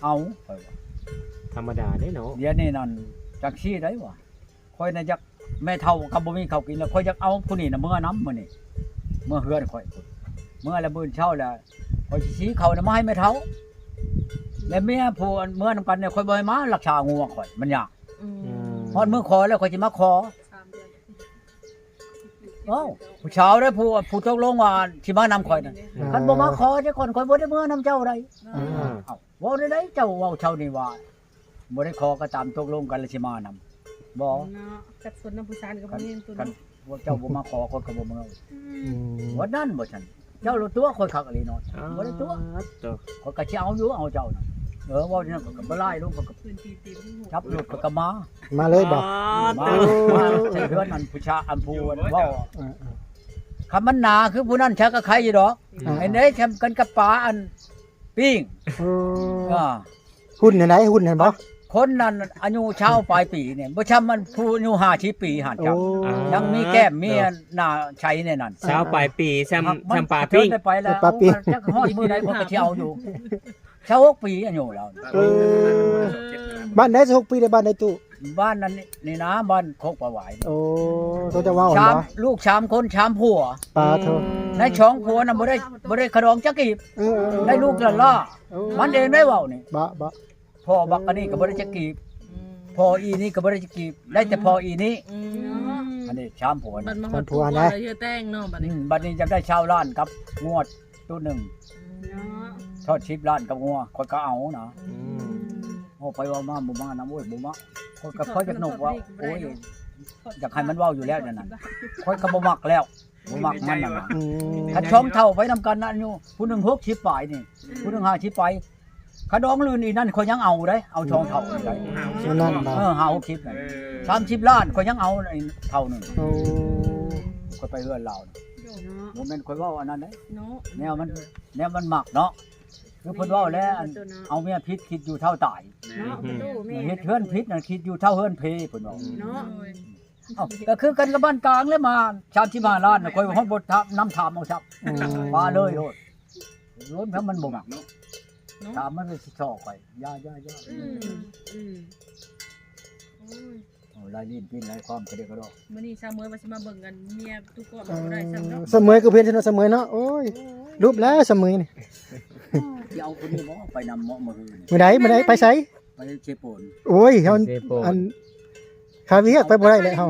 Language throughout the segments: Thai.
เอาข่อยว่า ธรรมดาเด้เนาะ เดี๋ยวนี้นั่นจักชี้ได้วะข่อยน่ะจักแม่เฒ่าก็บ่มีข้าวกินแล้วข่อยจักเอาผู้นี้น่ะเมื่อน้ำมื้อนี้เมื่อเฮือนข่อยพุ่นเมื่อละมื้อเช้าแล้วข่อยสิชี้เขาน่ะมาให้แม่เฒ่าแล้วเมียผู้อันเมื่อนำกันเนี่ยข่อยบ่ให้มารักษางัวข่อยมันยาก ฮอดมื้อขอแล้วข่อยสิมาขอ 3 เดือน เอ้าผู้ชาวได้ผู้ตกลงว่าสิมานำข่อยน่ะคันบ่มาขอจักคนข่อยบ่ได้เมื่อนำเจ้าใดเอ้าเว้าได้เจ้าเว้าเช้านี่ว่าบ่ได้ขอก็ตามตกลงกันแล้วสิมานำบ่ เนาะจัดสนน้ำผู้ชายก็บ่เห็นตัว กัน เนาะ ว่าเจ้าบ่มาขอคนก็บ่เมื่อว่านั่นบ่ซั่นเจ้ารู้ตัวข่อยคักอีหลีเนาะบ่ได้ตัว ตัว ข่อยก็สิเอาอยู่เอาเจ้าน่ะเว้านั่นก็บ่ไล่ลงก็ พื้นที่เต็มที่หัว จับรถก็มา มาเลยบ่ มาใส่เฮือนอันผู้ชาอันผู้เว้าคำมันหนาคือผู้นั้นชักก็ใครอยู่ดอกไอ้เด้แชมกันกับปลาอันปิ้งอ่า หุ้นไหนหุ้นเห็นบ่ คนนั้นอายุชาวปลายปีเนี่ยบ่ช้ำมันผู้อายุ50ปีหันจับ ยังมีแก้มมีหน้าใช้ในนั้น เช้าปลายปีแซม มัน ปลาปิ้ง ได้ไปแล้วจักฮอดมื้อใดคนก็สิเอาอยู่ชาว6ปีอายุแล้ว บ้านไหนสิ6ปีได้บ้านไหนตู้ บ้านนั้นนี่นะบ้านโคกประหวาย โอ้ตัวจะว่าอ่อน ชาม บ่ ลูกชามคนชามผัว ปลาเถอะ ในช่องผัวน่ะบ่ได้ขะดองจักกีบได้ลูกละล่อมันเองได้เว้านี่ บ่ พ่อบักอันนี้ก็บ่ได้จักกีบพ่ออีนี่ก็บ่ได้จักกีบได้แต่พ่ออีนี้อันนี้ชามผัว บั นะ ดมาฮอดผัวเลยเฮือแต่งเนาะบัดนี้ บัดนี้จะได้ชาวล้านกับงวดตัวหนึง เนาะ ทอด10ล้านกับงัวข่อยก็เอานะโอ้ไปว่ามาบ่มานะโอ้ยบ่มาข่อยก็ค่อยจักหนกว่าโอ้ยอยากให้มันเว้าอยู่แล้วนั่นน่ะข่อยก็บ่มักแล้วบ่มักมันน่ะ คันช่องเท่าไปนำกันนั่นอยู่ผู้หนึง60ปลายนี่ผู้หนึง50ปลายขะดองลื่นอีนั่นข่อยยังเอาได้เอาช่องเท่าได้ นั่นบ่ 60นั่น30ล้านข่อยยังเอาไอ้เท่านึง โอ้ ข่อยไปเฮือนเรา เนาะ บ่แม่นข่อยเว้าอันนั้นเด้ เนาะ แนวมันมักเนาะคือเพิ่นเว้าแล้วอันเอาเมียพิษคิดอยู่เท่าตาย เนาะประตูแม่ เฮ็ดเฮือนพิษน่ะคิดอยู่เท่าเฮือนเพเพิ่นเว้า เนาะ เอ้าก็คือกันกับบ้านกลางเลยมา35ล้านน่ะข่อยบ่ฮอดบ่ทับน้ำถามเอาซับมาเลยโลดล้นถ้ามันบ่มักเนาะถามมันไปสิชอกข่อยอย่า อืม โอ้ลายลิ้นปิ้นลายความกระเดกกระดอก มื้อนี้ชาวเมืองว่าสิมาเบิ่งกันเมียทุกคนบ่ได้ซ้ำเนาะ เสมอก็เพิ่นเสมอเนาะโอ้ยรูปแล้วเสมอนี่ ที่เอาคนนี้บ่ไปนำเหมาะมือนี่ มื้อใดไปไส ไปเชโปน โอ้ยเฮาอันคาเวียไปบ่ได้เลยเฮา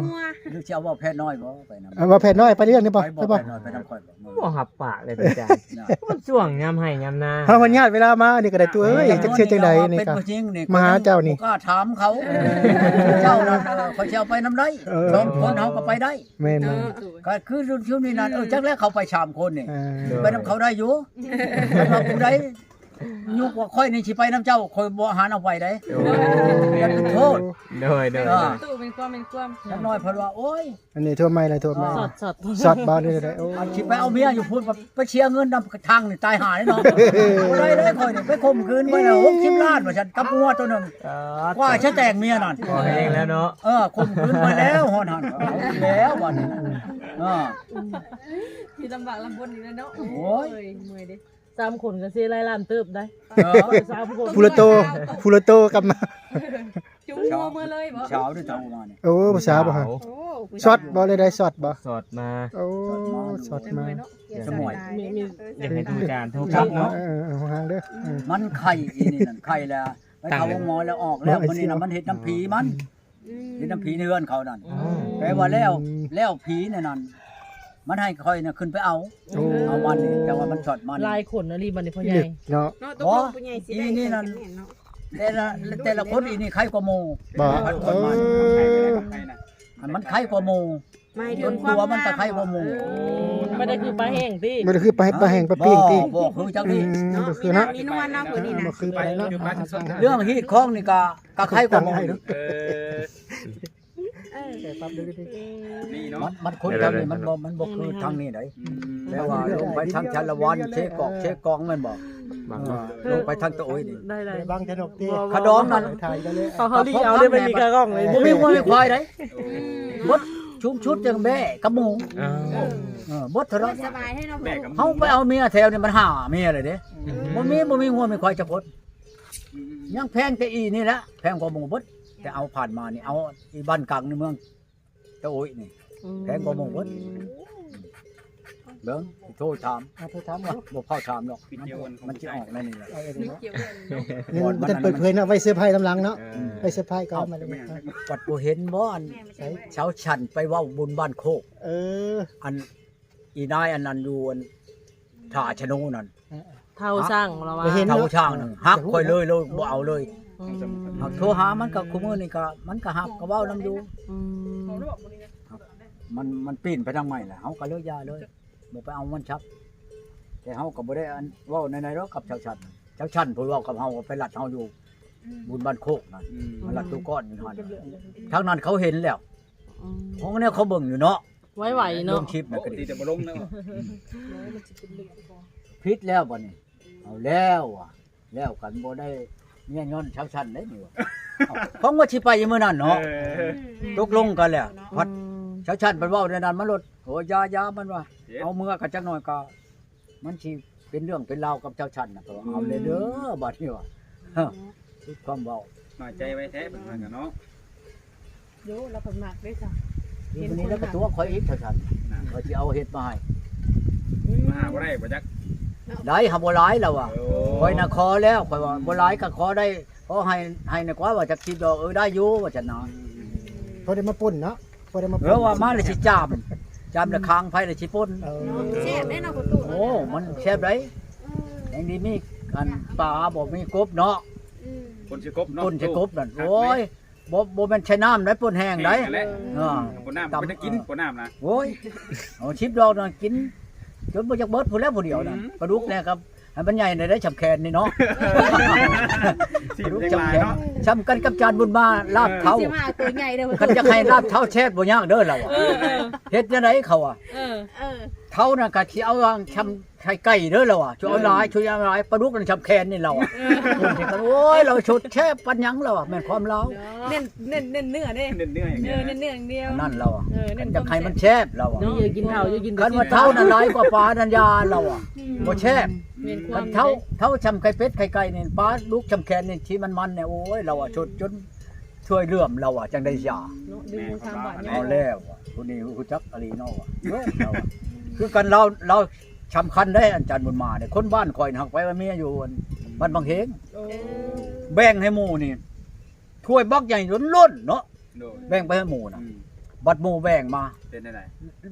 หรือสิเอาว่าแพทย์น้อยบ่ไปนำ ว่าแพทย์น้อยไปเรื่องนี่บ่ ไป ไป บ่ บ่ แพทย์น้อยไปนำข่อยบ่มือ บ่หับปากเลยเป็นจานมันช่วงยามให้ยามนา เฮาวันญาติเวลามานี่ก็ได้ตัวเอ้ยจักเชื่อจังไดนี่ก็ เป็นจริงนี่ มาหาเจ้านี่ บ่กล้าถามเขาเจ้านั่นข่อยสิเอาไปนำได้สองคนเฮาก็ไปได้ แม่น ก็คือช่วงนี้นั่นจักแล้วเขาไป3คนนี่ ๆ ไปนำเขาได้อยู่แต่ว่าผู้ใดยุกว่าค่อยนี่สิไปนำเจ้าข่อยบ่หาเอาไปได้อย่าเป็นโทษ โดย ตู้เป็นความ จักน้อยเพิ่นว่าโอ้ย อันนี้ทั่วไม่เลยทั่วไม่ สด สอดบ่ได้ได้โอ้ อันสิไปเอาเมียอยู่พูดไปเชียร์เงินนำทางนี่ตายหาแน่นอนบ่ได้เลยค่อยนี่ไปข่มขืนไว้น่ะ60ล้านว่าซั่นกับงัวตัวหนึงกว่าจะแต่งเมียนั่น พอเองแล้วเนาะ ข่มขืนมาแล้วฮอดหั่นเอาแล้ววันนี้ที่ลำบากลำบนนี่เนาะ โอ้ย เมื่อยเด้ 3 คนก็สิไล่ล้านเติบได้ 3 คน ฟูลโตกลับมา จุ้งงัวมือเลยบ่ เช้าด้วยเท่ามานี่ โอ้ภาษาบ่ฮะ โอ้ สอดบ่เลยได้สอดบ่ สดมา โอ้สอดมา สมวย มี อยากให้ดูจานทุกครั้งเนาะ ห่างเด้อ มันไข่อีนี่นั่นไข่แล้วไปเข้าโรงหมอแล้วออกแล้วมื้อนี้น่ะมันเฮ็ดน้ำผีมันเฮ็ดน้ำผีในเฮือนเขานั่นแปลว่าแล้วผีเนี่ยนั่นมันให้ค่อยน่ะขึ้นไปเอามันนี่แต่ว่ามันช็อตมัน ลายขนอะไรบัดนี้พ่อให ลึ ญ่ กเนาะ เนาะตกลงผู้ใหญ่สิได้นี่นั่น แต่ละคนอีนี่ไข่กว่าหมู่ บ่ คนมันไข่กว่าหมู่ ไม่ จ ถึ น งควา ตั ม วมันตะไข่กว่าหมู่ ไม่ได้คือปลาแห้งติ มันคือไปแห้งไปปิ้งติ บ่คือจังนี้ บ่คือเนาะ มีนวลเนาะผู้นี้นะ บ่คือไปเนาะ เรื่องฮีดของนี่ก็ไข่กว่าหมู่ แต่ปั๊บดูดิ มันคนทางนี้มันบ่คือทางนี้ได้แต่ว่าลงไปทางชันละวันเชกองแม่นบ่ลงไปทางตะโอยนี่ ได้ บางถนกติ ขะดองนั่น ถ่ายได้เลย เขาดีเอาเลยไม่มีกระกล้องเลย บ่มีวัวมีควายได้บดชุมชุดจังแบ่กับหมูบดเท่านั้น สบายให้เนาะ เฮาไปเอาเมียแถวนี่มันหาเมียเลยเด้บ่มีวัวมีควายจักคน ยังแพงแต่อีนี่แหละแพงกว่าหมู่เบิดแต่เอาผ่านมานี่เอาอีบ้านกลางในเมืองตะโอยนี่ แพงกว่าหมู่เบิด เบิ่งสิโทรถาม เอาไปถาม ว่า เอา บ่เข้าถามหรอกมันสิออกในนี่แหละ เอาเอง ไม่ เนาะ เกี่ยวกันเนาะ นี่มันจะเปิดเผยเนาะไว้เสื้อผ้าลำลังเนาะไว้เสื้อผ้าก่อนมาเลย วัดบ่เห็นบ่อันเช้าฉันไปเว้าบุญบ้านโคก เออ อันอีนายอันนั้นอยู่อันท่าชะโนนั่น เท่าสร้างเราว่า บ่เห็น เท่าช่างนึงฮักค่อยเลยบ่เอาเลย อืม หักโทรหามันก็คุมื้อนี่ก็มันก็ฮักก็เว้านํอยู่ อืม เขาบอกบ่นี่นะ มันปีนไปทางใหม่แหละเฮาก็เลิกยาเลยบ่ไปเอามันชักแต่เฮาก็บ่ได้อันเว้าในๆหรอกกับชาวชันชาวชันเพิ่นเว้ากับเฮาไปลัดเฮาอยู่บุญบ้านโคกนั่นมันลัดตัวก้อนอยู่หั่นทางนั้นเขาเห็นแล้ว อืม ของเนี่ยเขาเบิ่งอยู่เนาะ ไว้ไหว เรื่ เนาะ องคลิปน่ะก็ ตี ดี แต่บ่ลงแล้ว ผิดแล้วบ่นี่เอาแล้วอ่ะแล้วกันบ่ได้เมียย้อนชาวชันได้นี่ว่ะเอ้าของว่าสิไปมื้อนั้นเนาะตกลงกันแล้วพัด อืม ชาวชันเพิ่นเว้าในนั้นมันลดโอ้ยามันว่า เอาเมื่อกันจักหน่อยก็มันสิเป็นเรื่องเป็นราวกับเจ้าชันน่ะก็ว่าเอาเลยเด้อบัดนี้ว่าฮะคือความเว้า หน่อยใจไว้แท้เพิ่นว่ากันเนาะ โยเราผลหนักได้จ้ะ ทีนี้แล้วก็ตัวข่อยอีกเจ้าชันเขาสิเอาเฮ็ดมาให้ มาหาบ่ได้บ่จัก ได้หาบ่หลายแล้วว่ะ โอ้ ข่อยน่ะขอแล้วข่อยว่าบ่หลายก็ขอได้ขอให้น่ะกว่าว่าจักสิดอกได้อยู่ว่าจังนั้น พอได้มาป่นเนาะพอได้มาป่น เออว่ามาแล้วสิจามแล้วค้างไผแล้วสิป่น เออ แซ่บได้เนาะคุณตู่ โอ้มันแซ่บได้อย่างนี้มีกันปลาบ่มีกบเนาะ คนสิกบเนาะ ป่นสิกบนั่นโอ้ยบ่แม่นใช้น้ำได้ป่นแห้งได้ แหละ เออ บ่น้ำบ่ได้กินบ่น้ำนะ โอ้ยเอาชิปดอกนั่นกินจนบ่จักเบิดผู้แล้วผู้เดียวนั่น อืม ปลาดุกเนี่ยครับให้มันใหญ่ได้ฉับแขนนี่เนาะ สิ ปลาดุก จัง ฉับ หลาย แขน เนาะ ช้ำกันกับจานบุญมาลาบเท้า สิมาตัวใหญ่เด้อ คันจะให้ลาบเท้าแช่บ่ยากเด้อเราอะเฮ็ดจังไดเขาอ่ะ เออ เท้าน่ะก็สิเอาวางช้ำไข่ไก่เด้อเราอ่ะช่วยเอาหลายช่วยเอาหลายปลาดุกนั่นฉับแขนนี่เราอ่ะโอ้ยเราชดแช่ปัญญังเราอ่ะแม่นความเรา เน้นเนื้อเด้ เนื้ออย่าง เอ เงี้ย อเน้นเนื้ออย่างเดียว นั่นเราอ่ะ เน้น จะให้มันแช่เราอ่ะ นี่อย่ากินเท่าอย่ากิน คันว่าเท้าน่ะหลายกว่าปลานันยาเราอ่ะบ่แช่ เน้นค คั วาม นเท่าชำไข่เป็ดไข่ไก่นี่ปลาลูกชำแคนนี่ที่มันเนี่ยโอ้ยเราอ่ะชดจนช่วยเลื่อมเราอ่ะจังได้ยา ดึง3บาท เอาแล้วอ่ะคนนี้ฮู้จักอะไรเนาะอ่ะเว้ยเราอ่ะคือกันเราสำคัญได้อาจารย์บุญมาเนี่ยคนบ้านข่อยนี่หักไปว่าเมียอยู่บ้านบางเฮงแบ่งให้หมู่นี่ถ้วยบักใหญ่ล้นๆเนาะ โดย แบ่งไปให้หมู่น่ะบัดหมู่แบ่งมา เป็นได้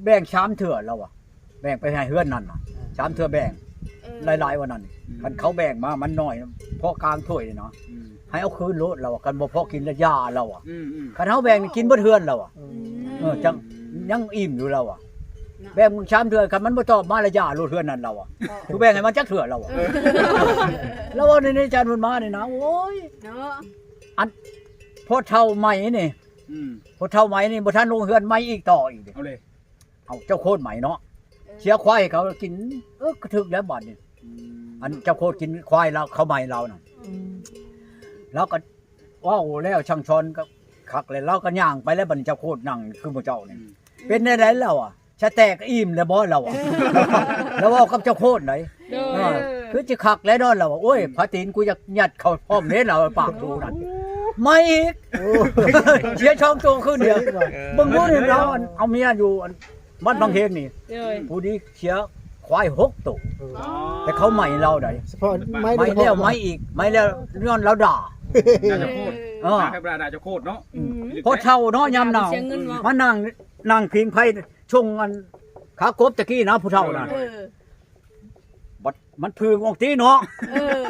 แบ่งชามเถื่อเราอ่ะแบ่งไปให้เฮือนนั่นน่ะชามเถื่อแบ่งหลายๆวันนั้นคันเขาแบ่งมามันน้อยพอกลางถ้วยนี่เนาะให้เอาคืนโลดเราอะกันบ่พอกินละยาเราอ่ะคันเฮาแบ่งนี่กินเบิดเฮือนเราอ่ะจังยังอิ่มอยู่เราอ่ะแบ่งมึงชามเถื่อคันมันบ่ตอบมาละยาโลดเฮือนนั่นเราอ่ะกูแบ่งให้มันจักเถื่อเราอ่ะแล้วว่าในจานมันมานี่นะโอ้ย เนาะ พอเท่าใหม่นี่พอเท่าใหม่นี่บ่ทันลงเฮือนใหม่อีกต่ออีกเด้ เอาเลย เอาเจ้าโคตรใหม่เนาะเชียควายเขากินก็ถึกแล้วบัดนี่อันเจ้าโคตรกินควายเราเขาใหม่เราน่ะแล้วก็ว้าวแล้วช่างชอนก็คักเลยเราก็ย่างไปแล้วบัดนเจ้าโคตรนั่งคือหมู่เจ้านี่เป็นได้ไดเราอ่ะชะแตกอิ่มแล้วบ่เราอ่ะ แล้วเว้ากับเจ้าโคตรไหนคือสิคักแล้วเนาะเราอะโอ้ยพระตีนกูอยากยัดเข้าพร้อมเด้เราปากดูนั่นไม่อีกเสียช่องตัวขึ้นเดียวเบิ่งดูนี่เราเอาเมียอยู่บ้านบางเฮงนี่ ผู้นี้เสียควาย6ตัวแต่เขาใหม่เราได้ เฉพาะไม้ ไม่แล้วไม่อีกไม่แล้วย้อนเราด่า น่าจะโคตรมาให้ปลาน่าจะโคตรเนาะ พอเท่าเนาะยามหนาวมานั่งพิงไผชงอันขากบตะกี้นะผู้เฒ่านั่นบัดมันพึ่งออกตีเนาะ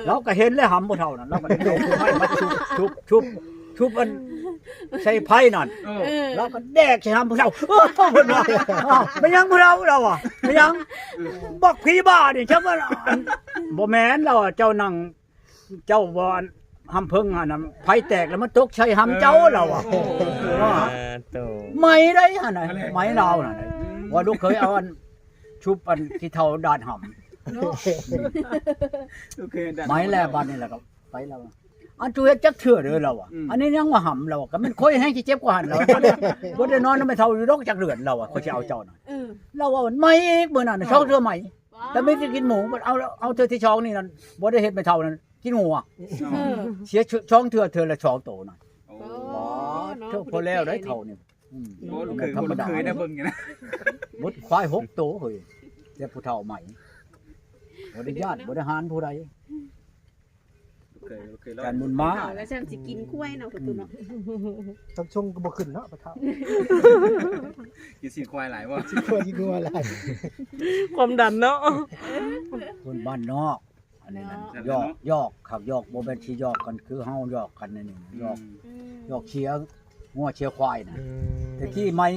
เราก็เห็นแล้วหำผู้เฒ่านั่นเราก็โดดไม้มาชุบอันใส่ไผนั่นเราก็แดกใส่หำผู้เฒ่าเพิ่นว่าไม่ยังผู้เฒ่าเราอ่ะไม่ยังบอกผีบ้านี่จังว่าบ่แม่นเราเจ้านั่งเจ้าบ่หำเพิ่งหั่นน่ะไผแตกแล้วมันตกใส่หำเจ้าเราอ่ะ โต ไม่ได้หั่นน่ะไม่เราน่ะว่าลูกเคยเอาอันชุบอันที่เท่าดานหำ โอเค ไม่แล้วบัดนี้แหละครับไปแล้วอันตัวเฮ็ดจักเถื่อเด้อเราอ่ะอันนี้ยังว่าหำเราก็มันค่อยให้สิเจ็บกว่าหั่นเราบ่ได้นอนไม่เท่าอยู่ดอกจักเดือนเราอ่ะเขาสิเอาเจ้าน่ะเราว่าไม่อีกมื้อนั้นช่องเทื่อใหม่แต่ไม่ได้กินหมูเอาเทื่อที่ช่องนี่นั่นบ่ได้เฮ็ดไม่เท่านั้นกิ กินงัว เออ เสียช่องเทื่อละ2โตน่ะ โอ้ อ๋อเท่าพอแล้วได้เท่านี่โหลูกเคยนะเบิ่งอย่างนะ มดควาย6โตเฮ้ยแต่ผู้เฒ่าใหม่บ่ได้ญาติบ่ได้หารผู้ใด ลูกเคย การมุนมา แล้วฉันสิกินกล้วยเนาะประตูเนาะ ต้องชงก็บ่ขึ้นเนาะปะเฒ่า กินสิควายหลายว่า สิควรสิกลัวอะไร ความดันเนาะ คนบ้านนอกอันนี้นั่นยอกขับยอกบ่แม่นสิยอกกันคือเฮายอกกันนั่นนี่ยอกเชียร์งัวเชียร์ควายน่ะแต่ที่ไม้